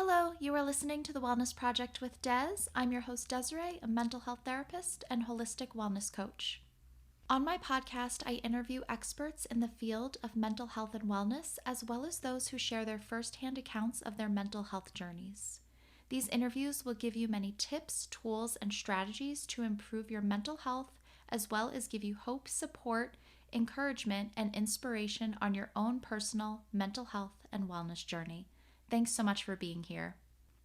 Hello, you are listening to the Wellness Project with Des. I'm your host, Desiree, a mental health therapist and holistic wellness coach. On my podcast, I interview experts in the field of mental health and wellness, as well as those who share their firsthand accounts of their mental health journeys. These interviews will give you many tips, tools, and strategies to improve your mental health, as well as give you hope, support, encouragement, and inspiration on your own personal mental health and wellness journey. Thanks so much for being here.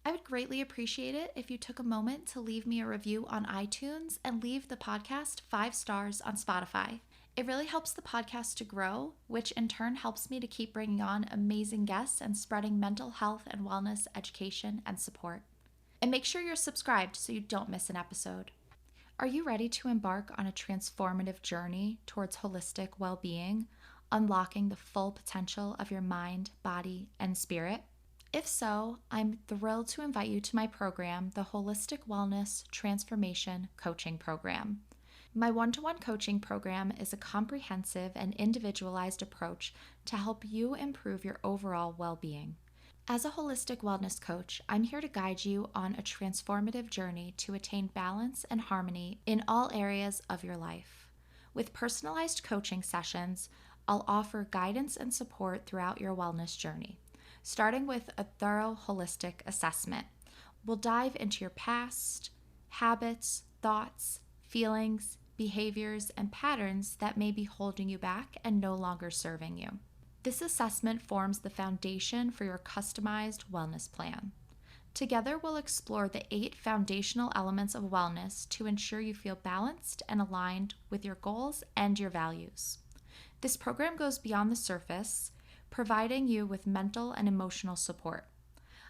I would greatly appreciate it if you took a moment to leave me a review on iTunes and leave the podcast 5 stars on Spotify. It really helps the podcast to grow, which in turn helps me to keep bringing on amazing guests and spreading mental health and wellness education and support. And make sure you're subscribed so you don't miss an episode. Are you ready to embark on a transformative journey towards holistic well-being, unlocking the full potential of your mind, body, and spirit? If so, I'm thrilled to invite you to my program, the Holistic Wellness Transformation Coaching Program. My one-to-one coaching program is a comprehensive and individualized approach to help you improve your overall well-being. As a holistic wellness coach, I'm here to guide you on a transformative journey to attain balance and harmony in all areas of your life. With personalized coaching sessions, I'll offer guidance and support throughout your wellness journey. Starting with a thorough holistic assessment. We'll dive into your past, habits, thoughts, feelings, behaviors, and patterns that may be holding you back and no longer serving you. This assessment forms the foundation for your customized wellness plan. Together, we'll explore the 8 foundational elements of wellness to ensure you feel balanced and aligned with your goals and your values. This program goes beyond the surface, providing you with mental and emotional support.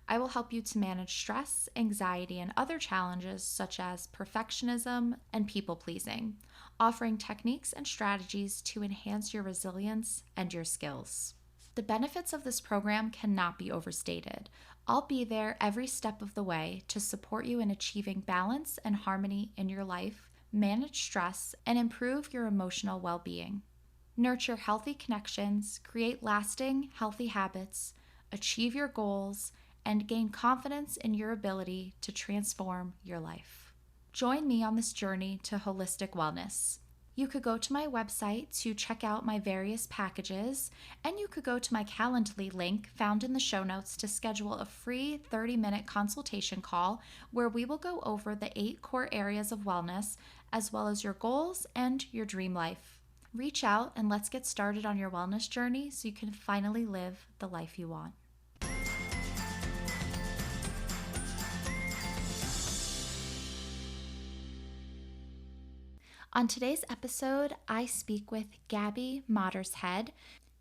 I will help you to manage stress, anxiety, and other challenges such as perfectionism and people-pleasing, offering techniques and strategies to enhance your resilience and your skills. The benefits of this program cannot be overstated. I'll be there every step of the way to support you in achieving balance and harmony in your life, manage stress, and improve your emotional well-being. Nurture healthy connections, create lasting, healthy habits, achieve your goals, and gain confidence in your ability to transform your life. Join me on this journey to holistic wellness. You could go to my website to check out my various packages, and you could go to my Calendly link found in the show notes to schedule a free 30-minute consultation call where we will go over the 8 core areas of wellness, as well as your goals and your dream life. Reach out and let's get started on your wellness journey so you can finally live the life you want. On today's episode, I speak with Gabby Mottershead.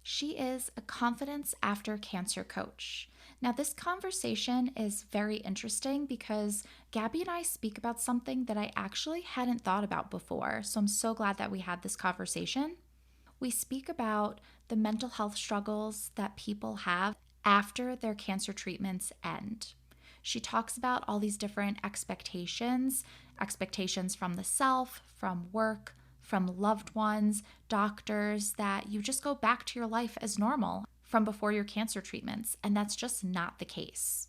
She is a confidence after cancer coach. Now, this conversation is very interesting because Gabby and I speak about something that I actually hadn't thought about before. So I'm so glad that we had this conversation. We speak about the mental health struggles that people have after their cancer treatments end. She talks about all these different expectations from the self, from work, from loved ones, doctors, that you just go back to your life as normal from before your cancer treatments, and that's just not the case.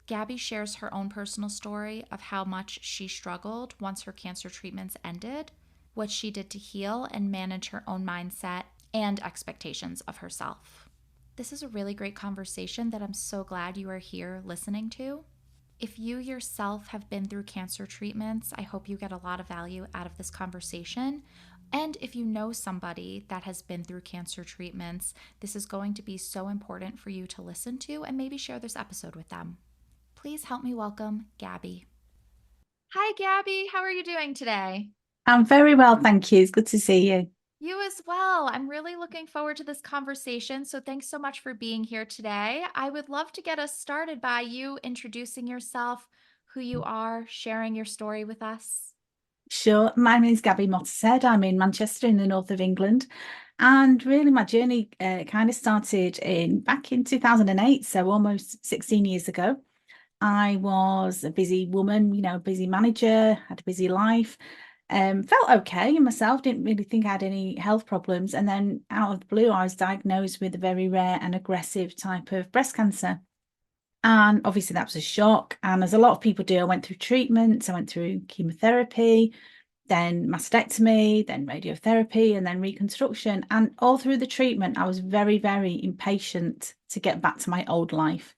Gabby shares her own personal story of how much she struggled once her cancer treatments ended, what she did to heal and manage her own mindset and expectations of herself. This is a really great conversation that I'm so glad you are here listening to. If you yourself have been through cancer treatments, I hope you get a lot of value out of this conversation. And if you know somebody that has been through cancer treatments, this is going to be so important for you to listen to and maybe share this episode with them. Please help me welcome Gabby. Hi, Gabby. How are you doing today? I'm very well, thank you. It's good to see you. You as well. I'm really looking forward to this conversation. So thanks so much for being here today. I would love to get us started by you introducing yourself, who you are, sharing your story with us. Sure. My name is Gabby Mottershead. I'm in Manchester in the north of England. And really my journey kind of started back in 2008, so almost 16 years ago. I was a busy woman, busy manager, had a busy life. Felt okay in myself, didn't really think I had any health problems. And then out of the blue, I was diagnosed with a very rare and aggressive type of breast cancer. And obviously that was a shock. And as a lot of people do, I went through treatments, I went through chemotherapy, then mastectomy, then radiotherapy, and then reconstruction. And all through the treatment, I was very, very impatient to get back to my old life.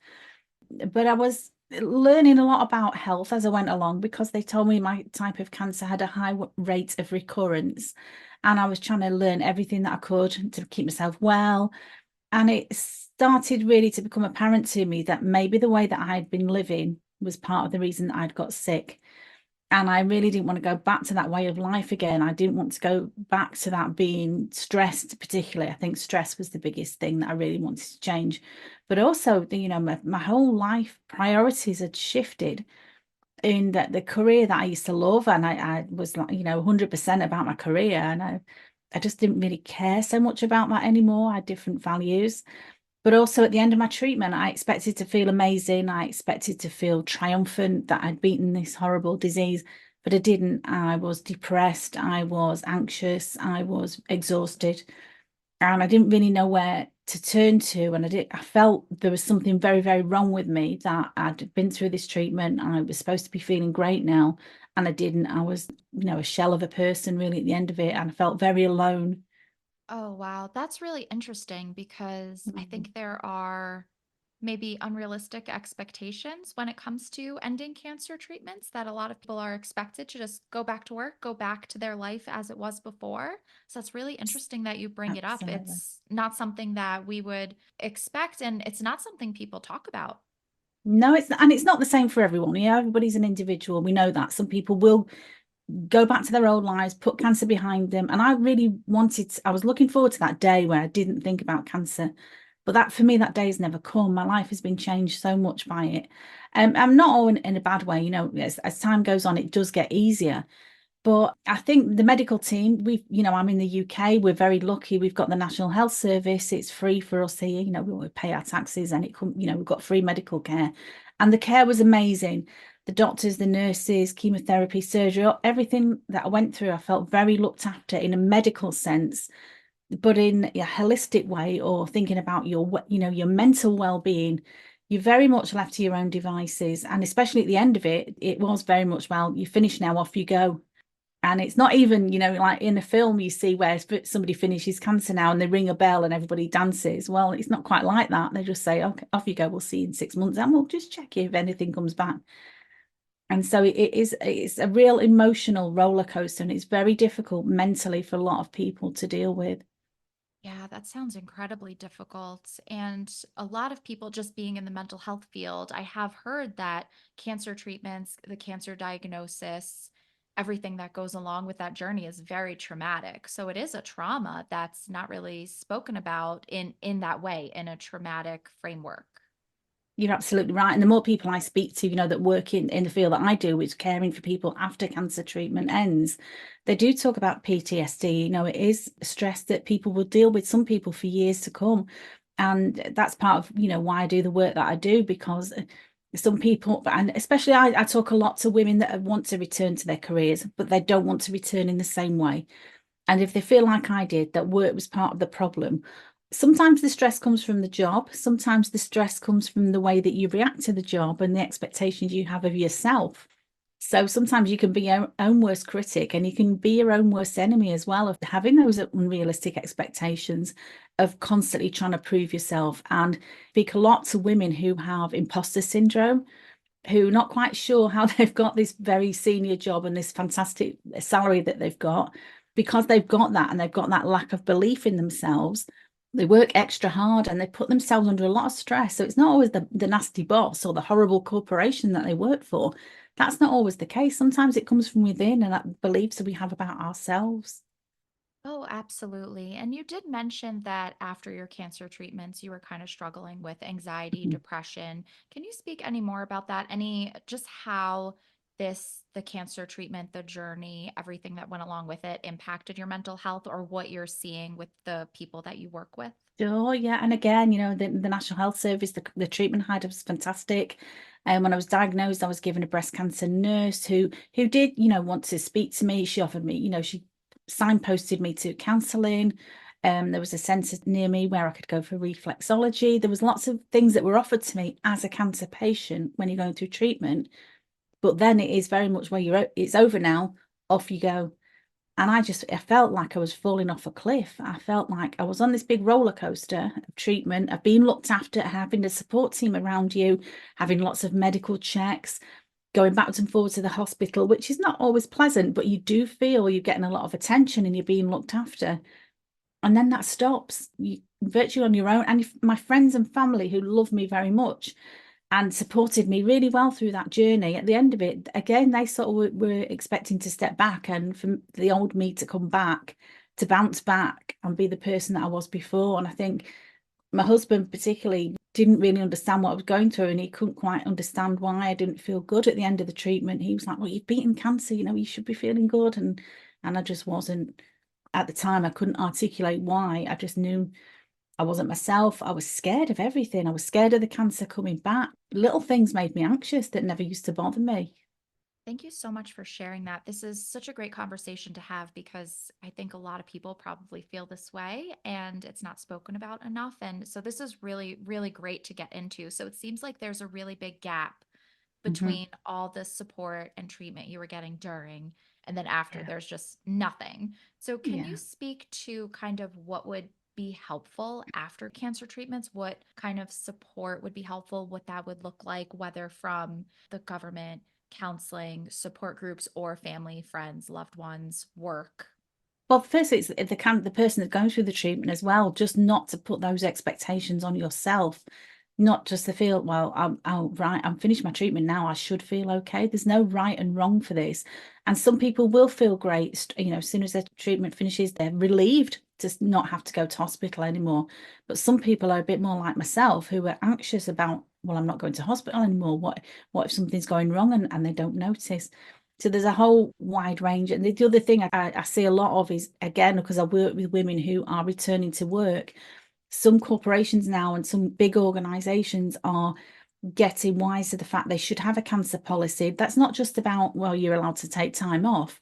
But I was learning a lot about health as I went along because they told me my type of cancer had a high rate of recurrence. And I was trying to learn everything that I could to keep myself well. And it started really to become apparent to me that maybe the way that I had been living was part of the reason that I'd got sick. And I really didn't want to go back to that way of life again. I didn't want to go back to that being stressed, particularly. I think stress was the biggest thing that I really wanted to change. But also, my whole life priorities had shifted in that the career that I used to love, and I was like, 100% about my career. And I just didn't really care so much about that anymore. I had different values. But also at the end of my treatment, I expected to feel amazing. I expected to feel triumphant that I'd beaten this horrible disease, but I didn't. I was depressed. I was anxious. I was exhausted. And I didn't really know where to turn to. And I felt there was something very, very wrong with me, that I'd been through this treatment. I was supposed to be feeling great now. And I didn't. I was, a shell of a person really at the end of it. And I felt very alone. Oh, wow. That's really interesting because I think there are maybe unrealistic expectations when it comes to ending cancer treatments, that a lot of people are expected to just go back to work, go back to their life as it was before. So it's really interesting that you bring it up. Absolutely. It's not something that we would expect, and it's not something people talk about. No, it's not the same for everyone. Everybody's an individual. We know that. Some people will go back to their old lives, put cancer behind them. And I really I was looking forward to that day where I didn't think about cancer. But that for me, that day has never come. My life has been changed so much by it. I'm not all in a bad way, as time goes on, it does get easier. But I think the medical team, I'm in the UK, we're very lucky. We've got the National Health Service. It's free for us here. We pay our taxes and we've got free medical care. And the care was amazing. The doctors, the nurses, chemotherapy, surgery, everything that I went through, I felt very looked after in a medical sense, but in a holistic way, or thinking about your mental well-being. You're very much left to your own devices. And especially at the end of it, it was very much, well, you finish now, off you go. And it's not even, like in a film you see where somebody finishes cancer now and they ring a bell and everybody dances. Well, it's not quite like that. They just say, okay, off you go. We'll see you in 6 months and we'll just check if anything comes back. And so it's a real emotional roller coaster, and it's very difficult mentally for a lot of people to deal with. Yeah, that sounds incredibly difficult. And a lot of people, just being in the mental health field, I have heard that cancer treatments, the cancer diagnosis, everything that goes along with that journey is very traumatic. So it is a trauma that's not really spoken about in that way, in a traumatic framework. You're absolutely right. And the more people I speak to, that work in the field that I do, which is caring for people after cancer treatment ends, they do talk about PTSD. It is stress that people will deal with, some people for years to come. And that's part of, why I do the work that I do, because some people, and especially I talk a lot to women that want to return to their careers, but they don't want to return in the same way. And if they feel like I did, that work was part of the problem, sometimes the stress comes from the job. Sometimes the stress comes from the way that you react to the job and the expectations you have of yourself. So sometimes you can be your own worst critic, and you can be your own worst enemy as well, of having those unrealistic expectations, of constantly trying to prove yourself. And speak a lot to women who have imposter syndrome, who are not quite sure how they've got this very senior job and this fantastic salary that they've got, because they've got that and they've got that lack of belief in themselves. They work extra hard and they put themselves under a lot of stress. So it's not always the nasty boss or the horrible corporation that they work for. That's not always the case. Sometimes it comes from within, and that beliefs that we have about ourselves. Oh, absolutely. And you did mention that after your cancer treatments, you were kind of struggling with anxiety, depression. Can you speak any more about that? Just how the cancer treatment, the journey, everything that went along with it impacted your mental health, or what you're seeing with the people that you work with? Sure, yeah. And again, the National Health Service, the treatment I had was fantastic. And when I was diagnosed, I was given a breast cancer nurse who did, want to speak to me. She offered me, she signposted me to counselling. There was a centre near me where I could go for reflexology. There was lots of things that were offered to me as a cancer patient when you're going through treatment. But then it is very much where it's over now, off you go. And I felt like I was falling off a cliff. I felt like I was on this big roller coaster of treatment, of being looked after, having a support team around you, having lots of medical checks, going backwards and forwards to the hospital, which is not always pleasant, but you do feel you're getting a lot of attention and you're being looked after. And then that stops. You virtually on your own. And my friends and family who love me very much and supported me really well through that journey. At the end of it, again, they sort of were expecting to step back and for the old me to come back, to bounce back and be the person that I was before. And I think my husband particularly didn't really understand what I was going through, and he couldn't quite understand why I didn't feel good at the end of the treatment. He was like, well, you've beaten cancer, you should be feeling good. And I just wasn't. At the time, I couldn't articulate why. I just knew I wasn't myself. I was scared of everything. I was scared of the cancer coming back. Little things made me anxious that never used to bother me. Thank you so much for sharing that. This is such a great conversation to have because I think a lot of people probably feel this way and it's not spoken about enough. And so this is really, really great to get into. So it seems like there's a really big gap Hmm. between all the support and treatment you were getting during, and then after, Yeah. there's just nothing. So, can you Yeah. speak to kind of what would be helpful after cancer treatments? What kind of support would be helpful? What that would look like, whether from the government, counseling, support groups, or family, friends, loved ones, work? Well, first, it's the person that's going through the treatment as well, just not to put those expectations on yourself, not just to feel, well, I'm finished my treatment now. I should feel okay. There's no right and wrong for this. And some people will feel great, as soon as their treatment finishes, they're relieved to not have to go to hospital anymore. But some people are a bit more like myself who are anxious about, well, I'm not going to hospital anymore. What if something's going wrong and they don't notice? So there's a whole wide range. And the other thing I see a lot of is, again, because I work with women who are returning to work, some corporations now and some big organizations are getting wise to the fact they should have a cancer policy. That's not just about, well, you're allowed to take time off,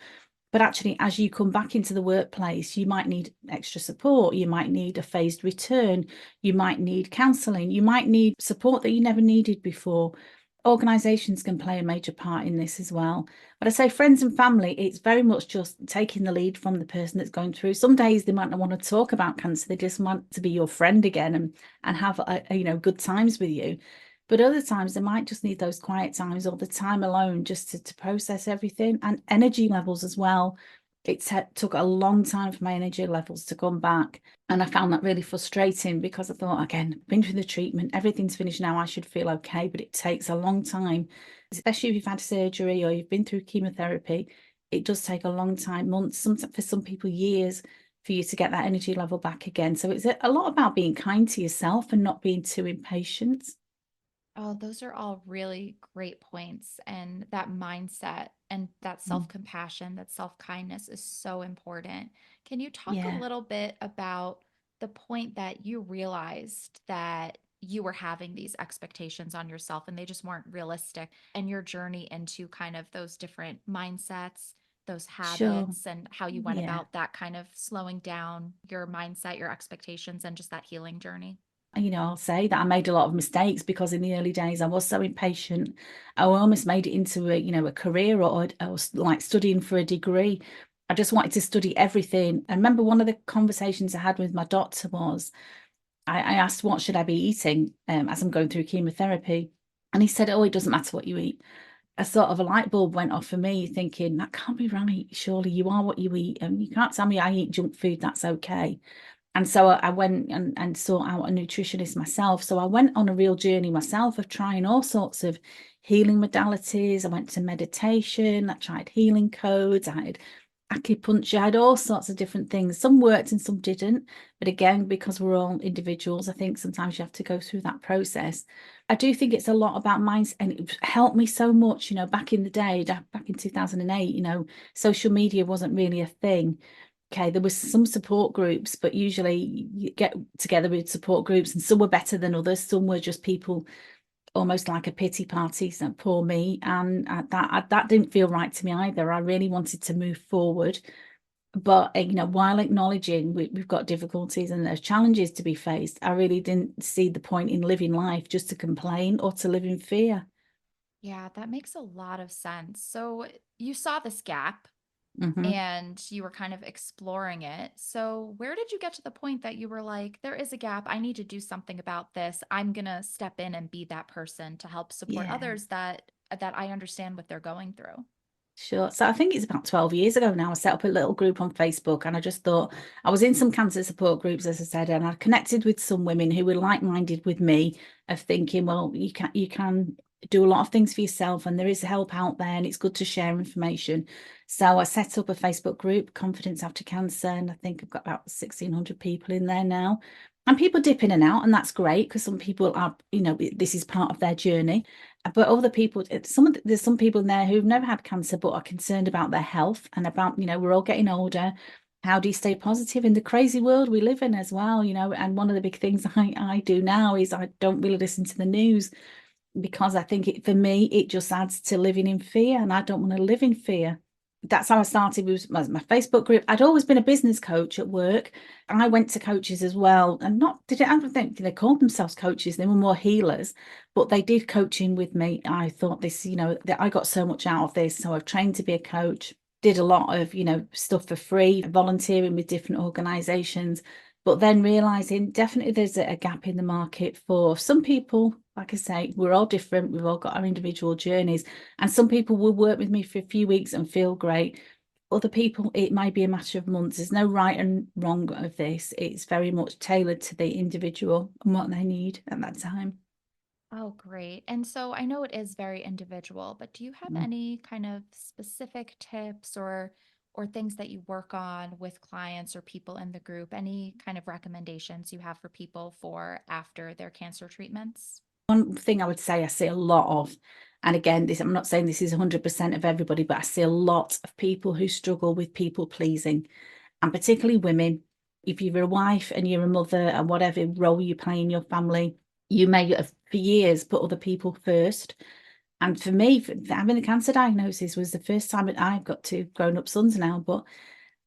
but actually, as you come back into the workplace, you might need extra support. You might need a phased return. You might need counseling. You might need support that you never needed before. Organizations can play a major part in this as well. But I say friends and family, it's very much just taking the lead from the person that's going through. Some days they might not want to talk about cancer. They just want to be your friend again and have good times with you. But other times they might just need those quiet times or the time alone just to process everything, and energy levels as well. It took a long time for my energy levels to come back. And I found that really frustrating because I thought, again, been through the treatment, everything's finished now, I should feel okay. But it takes a long time, especially if you've had surgery or you've been through chemotherapy. It does take a long time, months, sometimes for some people, years for you to get that energy level back again. So it's a lot about being kind to yourself and not being too impatient. Oh, those are all really great points. And that mindset and that Mm. self-compassion, that self-kindness is so important. Can you talk a Yeah, little bit about the point that you realized that you were having these expectations on yourself and they just weren't realistic, and your journey into kind of those different mindsets, those sure. habits, and how you went Yeah. about that kind of slowing down your mindset, your expectations, and just that healing journey? I'll say that I made a lot of mistakes because in the early days I was so impatient. I almost made it into a career, or I was like studying for a degree. I just wanted to study everything. I remember one of the conversations I had with my doctor was I asked what should I be eating as I'm going through chemotherapy. And he said, oh, it doesn't matter what you eat. A sort of a light bulb went off for me, thinking that can't be right. Surely you are what you eat. And you can't tell me I eat junk food, that's okay. And so I went and sought out a nutritionist myself. So I went on a real journey myself of trying all sorts of healing modalities. I went to meditation, I tried healing codes, I had acupuncture, I had all sorts of different things. Some worked and some didn't. But again, because we're all individuals, I think sometimes you have to go through that process. I do think it's a lot about mindset, and it helped me so much, back in the day, back in 2008, social media wasn't really a thing. Okay, there was some support groups, but usually you get together with support groups, and some were better than others. Some were just people almost like a pity party, so poor me, and that didn't feel right to me either. I really wanted to move forward, But while acknowledging we've got difficulties and there's challenges to be faced, I really didn't see the point in living life just to complain or to live in fear. Yeah, that makes a lot of sense. So you saw this gap Hmm. and you were kind of exploring it. So where did you get to the point that you were like, there is a gap. I need to do something about this. I'm gonna step in and be that person to help support Yeah. others that I understand what they're going through. Sure. So I think it's about 12 years ago now. I set up a little group on Facebook and I just thought I was in some cancer support groups, as I said, and I connected with some women who were like-minded with me of thinking, well, you can do a lot of things for yourself and there is help out there and it's good to share information. So I set up a Facebook group, Confidence After Cancer, and I think I've got about 1,600 people in there now. And people dip in and out, and that's great because some people are, this is part of their journey. But other people, there's some people in there who've never had cancer but are concerned about their health and about, we're all getting older. How do you stay positive in the crazy world we live in as well? And one of the big things I do now is I don't really listen to the news because I think for me, it just adds to living in fear, and I don't want to live in fear. That's how I started with my Facebook group. I'd always been a business coach at work. I went to coaches as well, and not did it. I don't think they called themselves coaches. They were more healers, but they did coaching with me. I thought this, that I got so much out of this. So I've trained to be a coach. Did a lot of, stuff for free, volunteering with different organizations, but then realizing definitely there's a gap in the market for some people. Like I say, we're all different. We've all got our individual journeys. And some people will work with me for a few weeks and feel great. Other people, it might be a matter of months. There's no right and wrong of this. It's very much tailored to the individual and what they need at that time. Oh, great. And so I know it is very individual, but do you have Mm. any kind of specific tips or things that you work on with clients or people in the group? Any kind of recommendations you have for people for after their cancer treatments? One thing I would say I see a lot of, and again, I'm not saying this is 100% of everybody, but I see a lot of people who struggle with people pleasing, and particularly women. If you're a wife and you're a mother and whatever role you play in your family, you may have for years put other people first. And for me, having a cancer diagnosis was the first time that I've got two grown-up sons now, but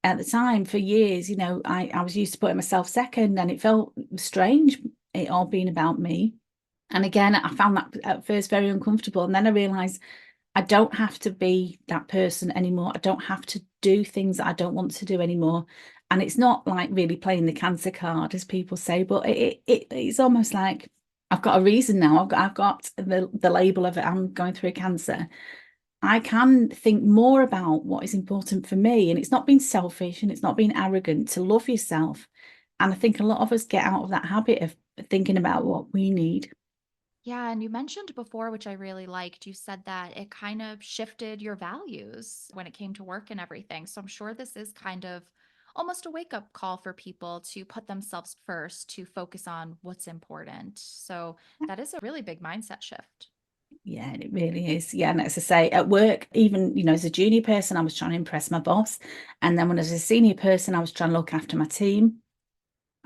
at the time, for years, I was used to putting myself second, and it felt strange, it all being about me. And again, I found that at first very uncomfortable. And then I realized I don't have to be that person anymore. I don't have to do things that I don't want to do anymore. And it's not like really playing the cancer card, as people say, but it's almost like I've got a reason now. I've got the label of it. I'm going through a cancer. I can think more about what is important for me. And it's not being selfish and it's not being arrogant to love yourself. And I think a lot of us get out of that habit of thinking about what we need. Yeah, and you mentioned before, which I really liked, you said that it kind of shifted your values when it came to work and everything. So I'm sure this is kind of almost a wake-up call for people to put themselves first, to focus on what's important. So that is a really big mindset shift. Yeah, it really is. Yeah, and as I say, at work, even as a junior person, I was trying to impress my boss, and then when I was a senior person, I was trying to look after my team.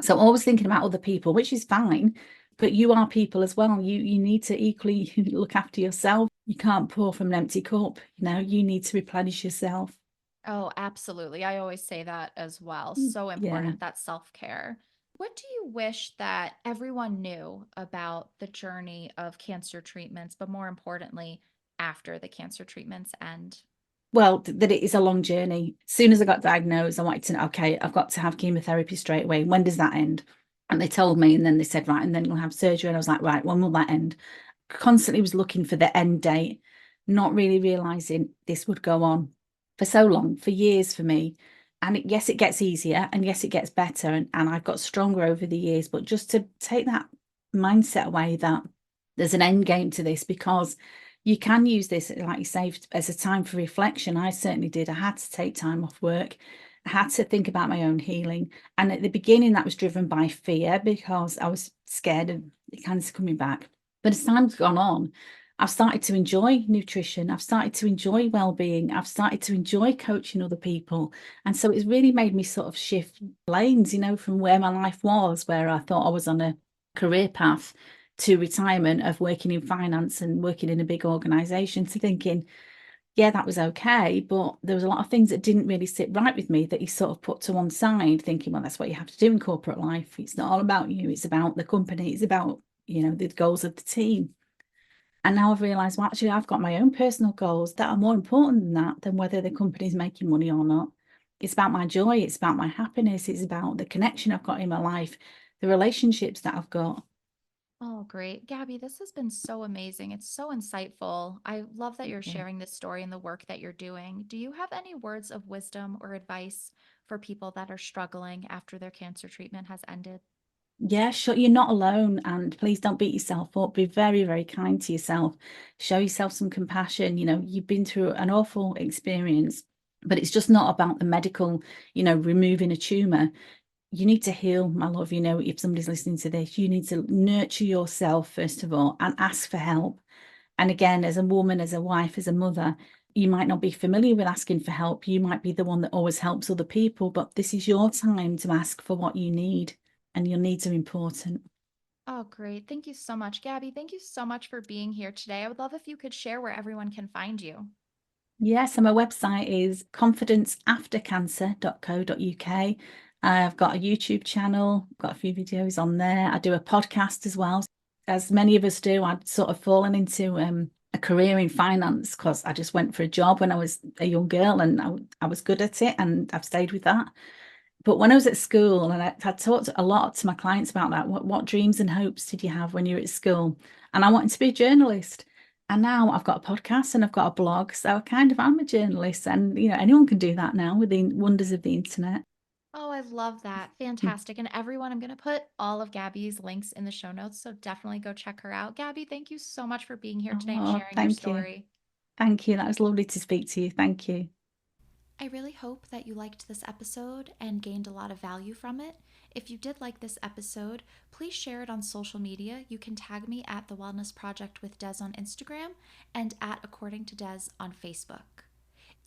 So I'm always thinking about other people, which is fine, but you are people as well. You need to equally look after yourself. You can't pour from an empty cup. You need to replenish yourself. Oh, absolutely. I always say that as well. So Yeah. important, that self-care. What do you wish that everyone knew about the journey of cancer treatments, but more importantly, after the cancer treatments end? Well, that it is a long journey. As soon as I got diagnosed, I wanted to know, okay, I've got to have chemotherapy straight away. When does that end? And they told me, and then they said, right, and then we'll have surgery. And I was like, right, when will that end? Constantly was looking for the end date, not really realizing this would go on for so long, for years for me. And yes, it gets easier and yes, it gets better. And I've got stronger over the years, but just to take that mindset away that there's an end game to this, because you can use this, like you say, as a time for reflection. I certainly did. I had to take time off work. I had to think about my own healing. And at the beginning, that was driven by fear because I was scared of the cancer coming back. But as time's gone on, I've started to enjoy nutrition. I've started to enjoy well-being. I've started to enjoy coaching other people. And so it's really made me sort of shift lanes, from where my life was, where I thought I was on a career path to retirement of working in finance and working in a big organization, to thinking, yeah, that was okay. But there was a lot of things that didn't really sit right with me that he sort of put to one side, thinking, well, that's what you have to do in corporate life. It's not all about you, it's about the company, it's about, the goals of the team. And now I've realized, well, actually, I've got my own personal goals that are more important than that, than whether the company's making money or not. It's about my joy, it's about my happiness, it's about the connection I've got in my life, the relationships that I've got. Oh, great. Gabby, this has been so amazing. It's so insightful. I love that you're Yeah. sharing this story and the work that you're doing. Do you have any words of wisdom or advice for people that are struggling after their cancer treatment has ended? Yeah, sure. You're not alone. And please don't beat yourself up. Be very, very kind to yourself. Show yourself some compassion. You've been through an awful experience, but it's just not about the medical, removing a tumor. You need to heal, my love. If somebody's listening to this, you need to nurture yourself, first of all, and ask for help. And again, as a woman, as a wife, as a mother, you might not be familiar with asking for help. You might be the one that always helps other people, but this is your time to ask for what you need, and your needs are important. Oh, great. Thank you so much, Gabby. Thank you so much for being here today. I would love if you could share where everyone can find you. Yes, and my website is confidenceaftercancer.co.uk. I've got a YouTube channel, got a few videos on there. I do a podcast as well. As many of us do, I'd sort of fallen into a career in finance because I just went for a job when I was a young girl, and I was good at it, and I've stayed with that. But when I was at school, and I talked a lot to my clients about that, what dreams and hopes did you have when you were at school? And I wanted to be a journalist. And now I've got a podcast and I've got a blog. So I kind of am a journalist. And, anyone can do that now with the wonders of the internet. Oh, I love that. Fantastic. And everyone, I'm going to put all of Gabby's links in the show notes. So definitely go check her out. Gabby, thank you so much for being here today and Oh, sharing your thank you. story. Thank you. That was lovely to speak to you. Thank you. I really hope that you liked this episode and gained a lot of value from it. If you did like this episode, please share it on social media. You can tag me at The Wellness Project with Des on Instagram and at According to Des on Facebook.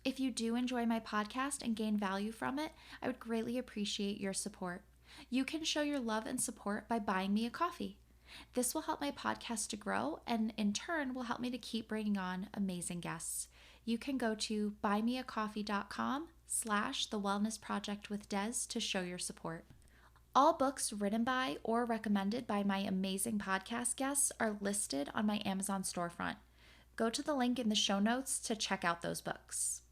If you do enjoy my podcast and gain value from it, I would greatly appreciate your support. You can show your love and support by buying me a coffee. This will help my podcast to grow and in turn will help me to keep bringing on amazing guests. You can go to buymeacoffee.com/the wellness project with Des to show your support. All books written by or recommended by my amazing podcast guests are listed on my Amazon storefront. Go to the link in the show notes to check out those books.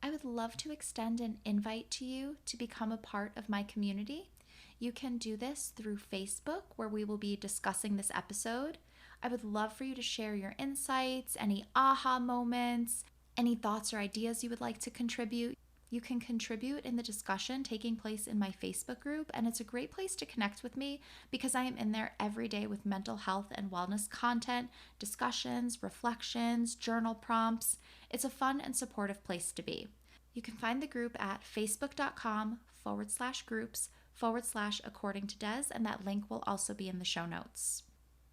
I would love to extend an invite to you to become a part of my community. You can do this through Facebook, where we will be discussing this episode. I would love for you to share your insights, any aha moments, any thoughts or ideas you would like to contribute. You can contribute in the discussion taking place in my Facebook group, and it's a great place to connect with me because I am in there every day with mental health and wellness content, discussions, reflections, journal prompts. It's a fun and supportive place to be. You can find the group at facebook.com/groups/according to Des, and that link will also be in the show notes.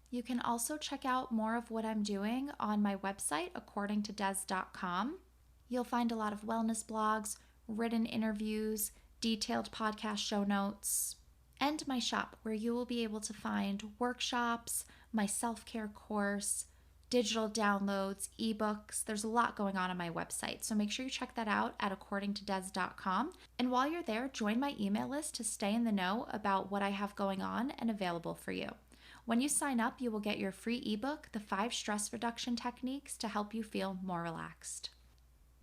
You can also check out more of what I'm doing on my website, accordingtodes.com. You'll find a lot of wellness blogs, written interviews, detailed podcast show notes, and my shop, where you will be able to find workshops, my self-care course, digital downloads, ebooks. There's a lot going on my website, so make sure you check that out at accordingtodes.com. And while you're there, join my email list to stay in the know about what I have going on and available for you. When you sign up, you will get your free ebook, The 5 Stress Reduction Techniques to help you feel more relaxed.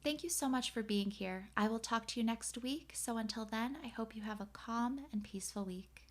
Thank you so much for being here. I will talk to you next week. So until then, I hope you have a calm and peaceful week.